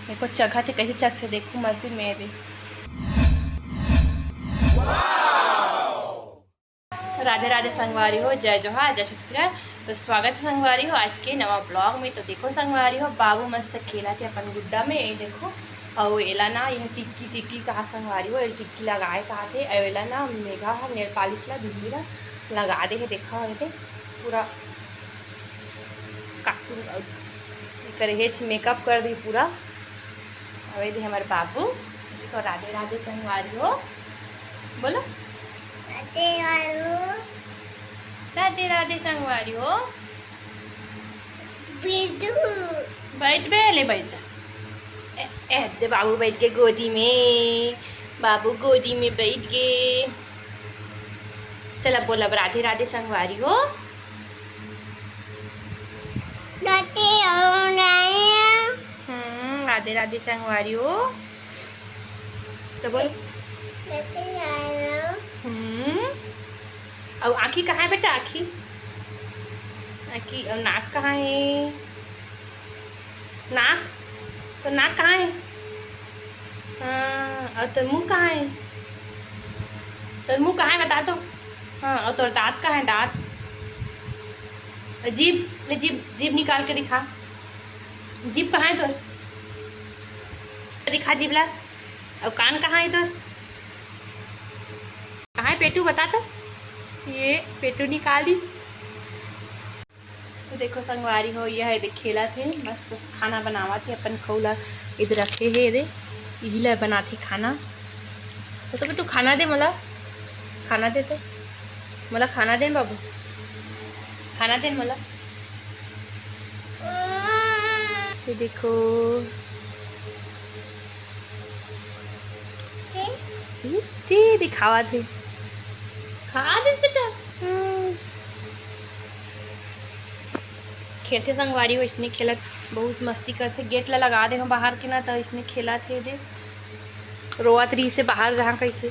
देखो चखा थे कैसे चख थे, देखो मशीन में दे। राधे राधे संगवारी हो, जय जोहार, जय छत्तीसगढ़। तो स्वागत है संगवारी हो आज के नवा ब्लॉग में। तो देखो संगवारी हो, बाबू मस्त खेला थे अपन गुड्डा में, ये देखो। और एला ना यह टिक्की टिक्की कहा संगवारी हो, टिक्की लगाए कहा थे। एला ना मेघा नेल पालिश ला बिजली ला लगा दे है, देखा है पूरा कार्टून करे मेकअप कर दी पूरा। अवे दे हमारे बाबू। देखो राधे राधे संगवारी हो, बोलो राधे राधे संगवारी हो। बैठ बे, ले बैठ जा। दे बाबू बैठ के गोदी में, बाबू गोदी में बैठ गए। चल बोला राधे राधे संगवारी हो। राधे राधे संगवारी हो, तो बोल। और आँखी कहाँ है बेटा, आँखी आँखी और नाक कहाँ है, नाक तो नाक कहाँ है। हाँ, और तो मुँह कहाँ है, तो मुँह कहाँ है बता दो। हाँ, और तो दांत कहाँ है, दांत। जीभ ले, जीभ जीभ निकाल के दिखा, जीभ कहाँ है तो दिखा जीभ ला। और कान कहाँ है तो, कहाँ है पेटू बता तो, ये पेटू निकाली। तो देखो संगवारी हो, यह है खेला थे मस्त खाना बनावा थे अपन खौला इधर रखे है, यही ला बना थे खाना। तो बेटू खाना दे, मला खाना दे, तो मला खाना दे बाबू, खाना दे मला। ये देखो दिखावा थे, खा दे बेटा। खेलते संगवारी हो, इसने खेला बहुत मस्ती करते। गेट ला लगा दे हम बाहर के ना, तो इसने खेला थे दे रोआत रही से बाहर जहाँ कहीं थे।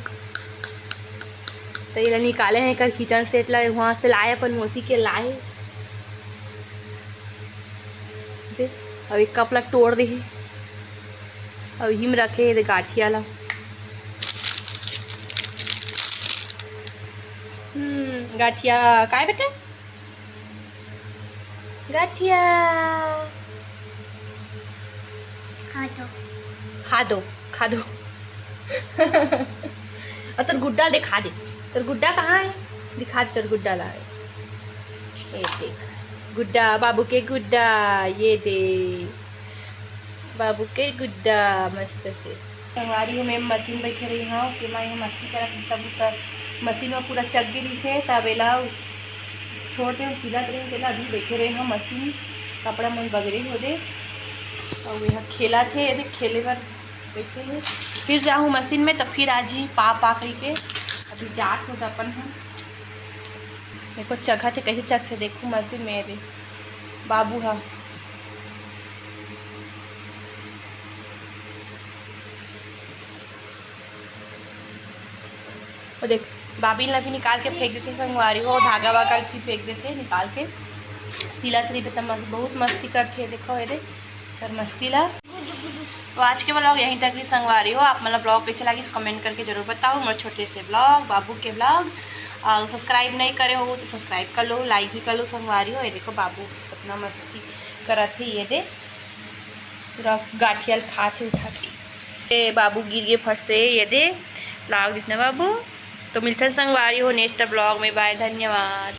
तो ये निकाले हैं कर किचन सेट ला, वहाँ से लाए अपन मौसी के लाए। अब एक कप ला तोड़ दे, अब हिम रखे है गाठिया ला। गाठिया काय बेटा, गाठिया खा दो, खा दो, खा दो। और तेर गुड्डा दिखा दे, तेर गुड्डा कहाँ है, दिखा दे तेर गुड्डा ला। ये देख गुड्डा, बाबू के गुड्डा, ये दे बाबू के गुड्डा मस्त से। संगवारी में मशीन बैठे रही हाँ कि मैं मस्ती कर तब मशीन में पूरा चक गिरी से, तब एला छोड़ते हम सिलत रहे तेला। अभी बैठे रहे हम मशीन, कपड़ा मन बगरे हो दे। और यहाँ खेला थे, ये खेले पर बैठे हैं। फिर जाऊँ मशीन में, तो फिर आज ही पा कही के अभी जात हो अपन हम। देखो चखा थे कैसे चख थे, देखो मशीन में दे बाबू। हाँ और देख बाबिन ला भी निकाल के फेंक देते संगवारी हो, धागा वागा भी फेंक देते निकाल के। सिला तरी पे बहुत मस्ती करते है, देखो ये पर मस्ती ला। तो आज के ब्लॉग यहीं तक ही संगवारी हो। आप मतलब ब्लॉग कैसे लगी कमेंट करके जरूर बताओ। मेरे छोटे से ब्लॉग बाबू के ब्लॉग सब्सक्राइब नहीं करे हो तो सब्सक्राइब कर लो, लाइक भी कर लो संगवारी हो। ये देखो बाबू कितना मस्ती करा थे, ये दे पूरा गाठिया खा थे उठा के। बाबू गिर गए फट से, ये दे ब्लॉग दिखना बाबू। तो मिलते हैं संगवारी हो नेक्स्ट ब्लॉग में, बाय, धन्यवाद।